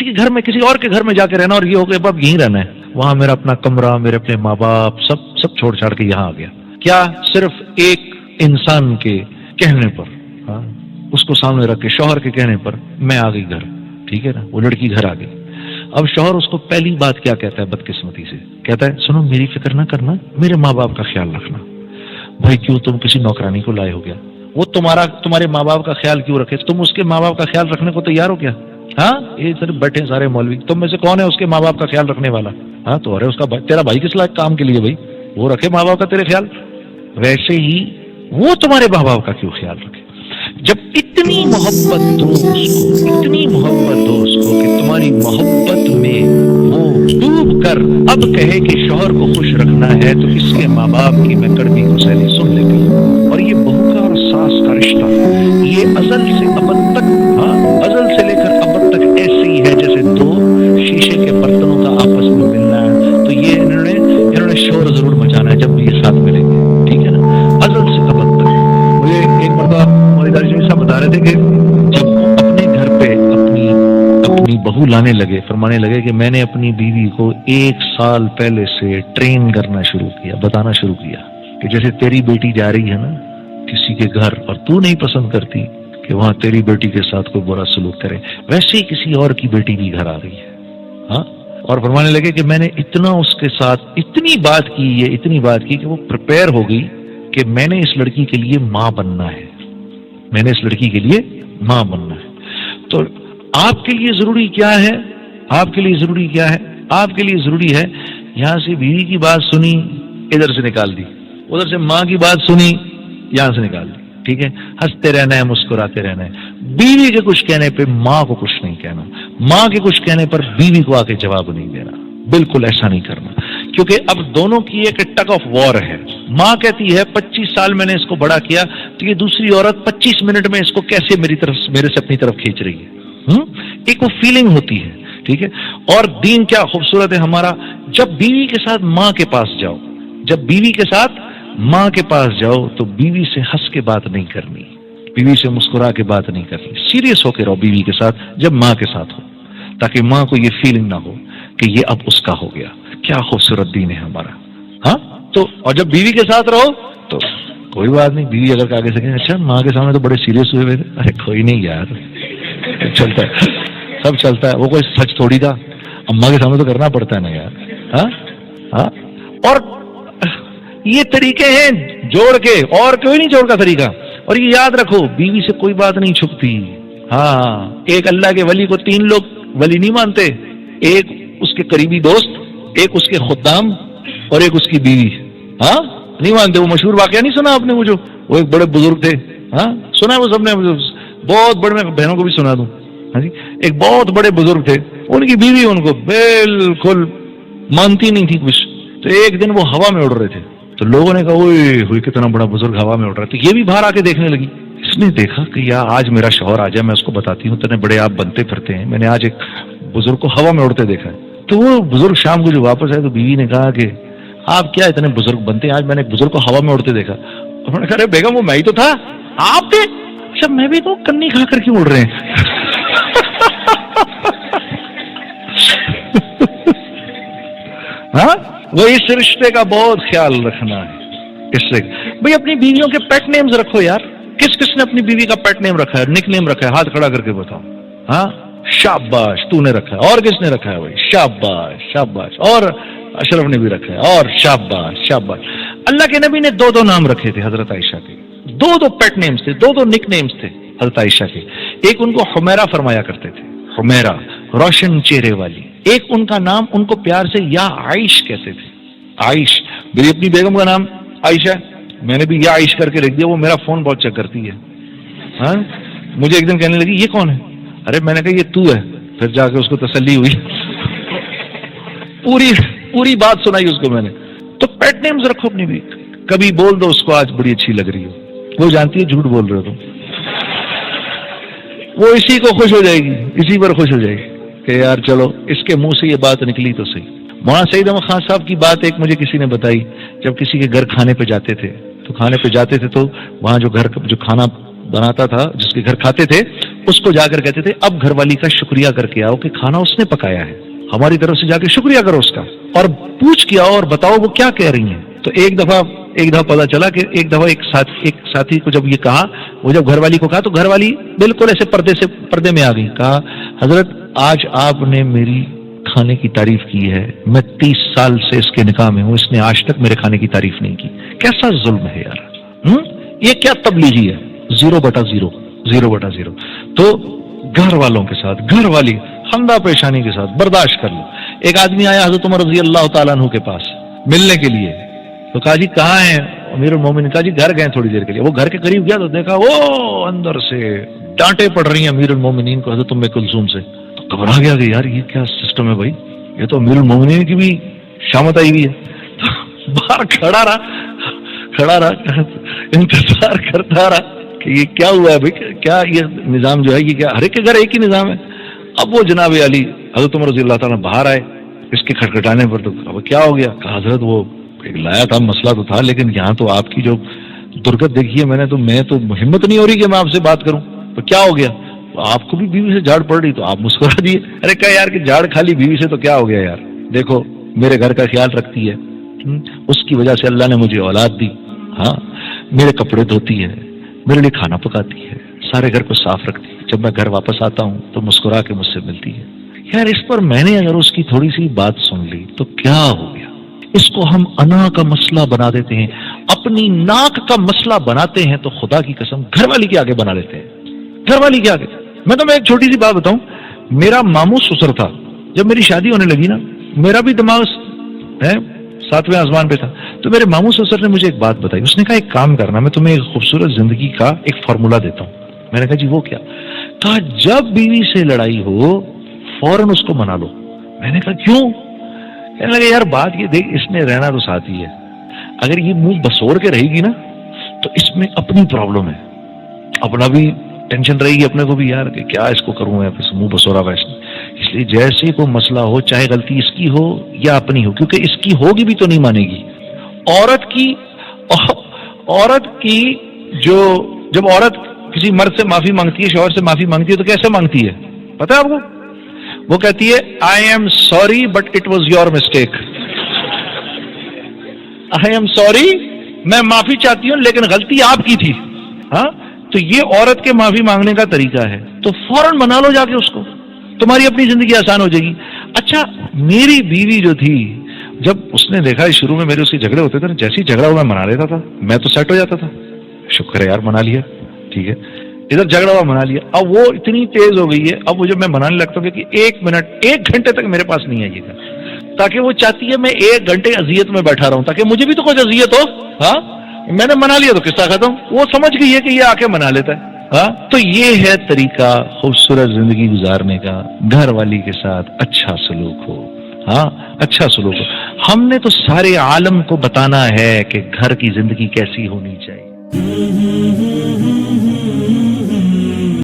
किसी के घर में, किसी और के घर में जाके रहना और ये हो गया अब यहीं रहना है, वहां मेरा अपना कमरा, मेरे अपने माँ बाप, सब छोड़ छाड़ के यहाँ आ गया। क्या? सिर्फ एक इंसान के कहने पर, हाँ, उसको सामने रख के, शौहर के कहने पर मैं आ गई घर, ठीक है ना, वो लड़की घर आ गई। अब शौहर उसको पहली बात क्या कहता है बदकिस्मती से? कहता है सुनो मेरी फिक्र ना करना, मेरे माँ बाप का ख्याल रखना। भाई क्यों, तुम किसी नौकरानी को लाए हो क्या? वो तुम्हारे माँ बाप का ख्याल क्यों रखे? तुम उसके माँ बाप का ख्याल रखने को तैयार हो क्या? हाँ, ये सिर्फ बैठे सारे मौलवी, तुम में से कौन है उसके माँ बाप का ख्याल रखने वाला? हाँ, तो अरे उसका तेरा भाई किस लायक काम के लिए भाई, वो रखे माँ बाप का तेरे ख्याल, वैसे ही वो तुम्हारे माँ बाप का क्यों ख्याल रखे? जब इतनी मोहब्बत दो उसको, इतनी मोहब्बत दो उसको कि तुम्हारी मोहब्बत में वो डूब कर अब कहे कि शौहर को खुश रखना है, तो इसके माँ बाप की मैं कड़वी गुस्सैली सुन लेती। और ये बहू का और सास का रिश्ता ये अजल से अबद तक, हाँ, अजल से लेकर अबद तक ऐसे ही है जैसे दो शीशे के बर्तनों का आपस में मिलना है। तो ये इन्होंने शोर जरूर मचाना है जब भी ये साथ मिलेंगे, ठीक है ना, अजल से अबद तक। मुझे एक मरतबा हमारे दादी साहब बता रहे थे कि जब अपने घर पे अपनी बहू लाने लगे, फरमाने लगे कि मैंने अपनी बीवी को 1 साल पहले से ट्रेन करना शुरू किया, बताना शुरू किया कि जैसे तेरी बेटी जा रही है ना किसी के घर और तू नहीं पसंद करती कि वहां तेरी बेटी के साथ कोई बुरा सलूक करे, वैसे ही किसी और की बेटी भी घर आ रही है। हाँ, और फरमाने लगे कि मैंने इतना उसके साथ इतनी बात की कि वो प्रिपेयर हो गई कि मैंने इस लड़की के लिए माँ बनना है, मैंने इस लड़की के लिए माँ बनना है। तो आपके लिए जरूरी क्या है? आपके लिए जरूरी क्या है? आपके लिए जरूरी है यहां से बीवी की बात सुनी, इधर से निकाल दी, उधर से माँ की बात सुनी, यहां से निकाल दी, ठीक है, हंसते रहना है, मुस्कुराते रहना है। बीवी के कुछ कहने पे माँ को कुछ नहीं कहना, माँ के कुछ कहने पर बीवी को आके जवाब नहीं देना, बिल्कुल ऐसा नहीं करना, क्योंकि अब दोनों की एक टग ऑफ वॉर है। माँ कहती है 25 साल मैंने इसको बड़ा किया, तो ये दूसरी औरत 25 मिनट में इसको कैसे मेरे से अपनी तरफ खींच रही है। एक वो फीलिंग होती है, ठीक है। और दीन क्या खूबसूरत है हमारा, जब बीवी के साथ माँ के पास जाओ, जब बीवी के साथ माँ के पास जाओ तो बीवी से हंस के बात नहीं करनी, बीवी से मुस्कुरा के बात नहीं करनी, सीरियस होके रहो बीवी के साथ जब माँ के साथ हो, ताकि माँ को ये फीलिंग ना हो कि ये अब उसका हो गया। क्या खूबसूरत दीन है हमारा। हाँ, तो और जब बीवी के साथ रहो तो कोई बात नहीं, बीवी अगर आगे से कहें अच्छा माँ के सामने तो बड़े सीरियस हुए, अरे कोई नहीं यार, चलता है, सब चलता है, वो कोई सच थोड़ी था, अम्मा के सामने तो करना पड़ता है ना यार। हाँ हाँ, और ये तरीके हैं जोड़ के, और कोई नहीं जोड़ का तरीका। और ये याद रखो, बीवी से कोई बात नहीं छुपती। हाँ, एक अल्लाह के वली को 3 लोग वली नहीं मानते, एक उसके करीबी दोस्त, एक उसके खुद्दाम और एक उसकी बीवी। हाँ, नहीं मानते। वो मशहूर वाकया नहीं सुना आपने? वो एक बड़े बुजुर्ग थे, हाँ सुना है वो सबने, बहुत बड़े, मैं बहनों को भी सुना दूं। हाँ जी, एक बहुत बड़े बुजुर्ग थे, उनकी बीवी उनको बिल्कुल मानती नहीं थी कुछ। तो एक दिन वो हवा में उड़ रहे थे, तो लोगों ने कहा ओए कितना बड़ा बुजुर्ग हवा में उड़ रहा है। तो ये भी बाहर आके देखने लगी। इसने देखा कि यार आज मेरा शौहर आ जाए, मैं उसको बताती हूँ, तेने बड़े आप बनते फिरते हैं, मैंने आज एक बुजुर्ग को हवा में उड़ते देखा है। तो वो बुजुर्ग शाम को जो वापस आए तो बीवी ने कहा कि आप क्या इतने बुजुर्ग बनते हैं, आज मैंने एक बुजुर्ग को हवा में उड़ते देखा। उन्होंने कहा अरे बेगम वो मैं ही तो था। आप थे? अच्छा मैं भी तो, कन्नी खा कर क्यों उड़ रहे हैं? हाँ, वो इस रिश्ते का बहुत ख्याल रखना है। इससे भाई अपनी बीवियों के पेट नेम्स रखो यार। किस किसने अपनी बीवी का पेट नेम रखा है, निक नेम रखा है? हाथ खड़ा करके बताओ। हाँ, शाबाश तूने रखा है। और किसने रखा है भाई? शाबाश शाबाश। और अशरफ ने भी रखा है। और शाबाश शाबाश। अल्लाह के नबी ने 2-2 नाम रखे थे हजरत आयशा के, 2-2 पेट नेम्स थे, 2-2 निक नेम्स थे हजरत आयशा के। एक उनको हुमैरा फरमाया करते थे, हुमैरा रोशन चेहरे वाली। एक उनका नाम उनको प्यार से या आइश कहते थे, आइश। मेरी अपनी बेगम का नाम आयशा, मैंने भी या आइश करके रख दिया। वो मेरा फोन बहुत चेक करती है। हाँ, मुझे एक दिन कहने लगी ये कौन है? अरे मैंने कहा ये तू है। फिर जाके उसको तसल्ली हुई, पूरी बात सुनाई उसको मैंने। तो पेट नेम्स रखो अपनी भी, कभी बोल दो उसको आज बड़ी अच्छी लग रही हो, वो जानती है झूठ बोल रहे हो तुम, वो इसी को खुश हो जाएगी, इसी पर खुश हो जाएगी कि यार चलो इसके मुंह से ये बात निकली तो सही। मौलाना सईद अहमद खान साहब की बात एक मुझे किसी ने बताई, जब किसी के घर खाने पे जाते थे तो वहां जो घर जो खाना बनाता था, जिसके घर खाते थे, اس کو جا کر کہتے تھے اب گھر والی کا شکریہ کر کے آؤ کہ کھانا اس نے پکایا ہے، ہماری طرف سے جا کے شکریہ کرو اس کا، اور پوچھ کے آؤ اور بتاؤ وہ کیا کہہ رہی ہیں۔ تو ایک دفعہ پتا چلا کہ ایک دفعہ ایک ساتھی کو جب یہ کہا، وہ جب گھر والی کو کہا تو گھر والی بالکل ایسے پردے میں آ گئی، کہا حضرت آج آپ نے میری کھانے کی تعریف کی ہے، میں 30 سال سے اس کے نکاح میں ہوں، اس نے آج تک میرے کھانے کی تعریف نہیں کی، کیسا ظلم ہے یار، یہ کیا تبلیغی ہے، 0/0 تو گھر والوں کے ساتھ، گھر والی خندہ پیشانی کے ساتھ برداشت کر لو۔ ایک آدمی آیا حضرت عمر رضی اللہ تعالیٰ عنہ کے پاس ملنے کے لیے، تو کہا جی کہاں ہیں امیر المومنین؟ کہا جی گھر گئے تھوڑی دیر کے لیے۔ وہ گھر کے قریب گیا تو دیکھا وہ اندر سے ڈانٹے پڑ رہی ہیں امیر المومنین کو حضرت ام کلثوم سے، تو گھبرا گیا کہ یار یہ کیا سسٹم ہے بھائی، یہ تو امیر المومنین کی بھی شامت آئی ہوئی ہے۔ تو باہر کھڑا رہا انتظار کرتا رہا کہ یہ کیا ہوا ہے بھائی، کیا یہ نظام جو ہے یہ کیا ہر ایک کے گھر ایک ہی نظام ہے؟ اب وہ جناب علی حضرت عمر رضی اللہ تعالیٰ باہر آئے اس کے کھٹکھٹانے پر، تو اب کیا ہو گیا؟ کہا حضرت وہ لایا تھا، مسئلہ تو تھا، لیکن یہاں تو آپ کی جو درگت دیکھی ہے میں نے، تو ہمت نہیں ہو رہی کہ میں آپ سے بات کروں، تو کیا ہو گیا؟ آپ کو بھی بیوی سے جھاڑ پڑ رہی تو آپ مسکرا دیے۔ ارے کہا یار کہ جھاڑ کھالی بیوی سے تو کیا ہو گیا یار، دیکھو میرے گھر کا خیال رکھتی ہے، اس کی وجہ سے اللہ نے مجھے اولاد دی، ہاں میرے کپڑے دھوتی ہے، میرے لیے کھانا پکاتی ہے، سارے گھر کو صاف رکھتی ہے، جب میں گھر واپس آتا ہوں تو مسکرا کے مجھ سے ملتی ہے۔ یار اس پر میں نے اگر اس کی تھوڑی سی بات سن لی تو کیا ہو گیا؟ اس کو ہم انا کا مسئلہ بنا دیتے ہیں، اپنی ناک کا مسئلہ بناتے ہیں، تو خدا کی قسم گھر والی کے آگے بنا لیتے ہیں، گھر والی کے آگے۔ میں تمہیں ایک چھوٹی سی بات بتاؤں، میرا ماموں سسر تھا، جب میری شادی ہونے لگی نا، میرا بھی دماغ 7ویں آسمان پہ تھا، تو میرے ماموں سسر نے مجھے ایک بات بتائی، اس نے کہا ایک کام کرنا، میں تمہیں ایک خوبصورت زندگی کا ایک فارمولا دیتا ہوں۔ میں نے کہا جی وہ کیا؟ کہا جب بیوی سے لڑائی ہو فوراً اس کو منا لو۔ میں نے کہا کیوں؟ کہنے لگا یار بات یہ دیکھ، اس نے رہنا تو ساتھ ہی ہے، اگر یہ منہ بسور کے رہے گی نا تو اس میں اپنی پرابلم ہے، اپنا بھی ٹینشن رہے گی اپنے کو بھی یار کہ کیا اس کو کروں میں، منہ بسورا ویسے، اس لیے جیسے کوئی مسئلہ ہو چاہے غلطی اس کی ہو یا اپنی ہو، کیونکہ اس کی ہوگی بھی تو نہیں مانے گی۔ عورت کی جب عورت کسی مرد سے معافی مانگتی ہے، شوہر سے معافی مانگتی ہے، تو کیسے مانگتی ہے پتہ ہے آپ کو؟ وہ کہتی ہے I am sorry but it was your mistake, I am sorry میں معافی چاہتی ہوں لیکن غلطی آپ کی تھی۔ ہاں تو یہ عورت کے معافی مانگنے کا طریقہ ہے، تو فوراً منا لو جا کے اس کو، تمہاری اپنی زندگی آسان ہو جائے گی۔ اچھا میری بیوی جو تھی، جب اس نے دیکھا شروع میں میرے اس کے جھگڑے ہوتے تھے نا، جیسے ہی جھگڑا ہوا میں منا لیتا تھا، میں تو سیٹ ہو جاتا تھا، شکر ہے یار منا لیا، ٹھیک ہے ادھر جھگڑا ہوا منا لیا۔ اب وہ اتنی تیز ہو گئی ہے، اب وہ جب میں منانے لگتا ہوں کہ 1 گھنٹے تک میرے پاس نہیں آئیے گا، تاکہ وہ چاہتی ہے میں 1 گھنٹے اذیت میں بیٹھا رہوں تاکہ مجھے بھی تو کچھ اذیت ہو۔ ہاں میں نے منا لیا تو قصہ ختم، وہ سمجھ گئی ہے کہ یہ آ کے منا لیتا ہے۔ ہاں تو یہ ہے طریقہ خوبصورت زندگی گزارنے کا، گھر والی کے ساتھ اچھا سلوک ہو، ہاں اچھا سلوک ہو۔ ہم نے تو سارے عالم کو بتانا ہے کہ گھر کی زندگی کیسی ہونی چاہیے۔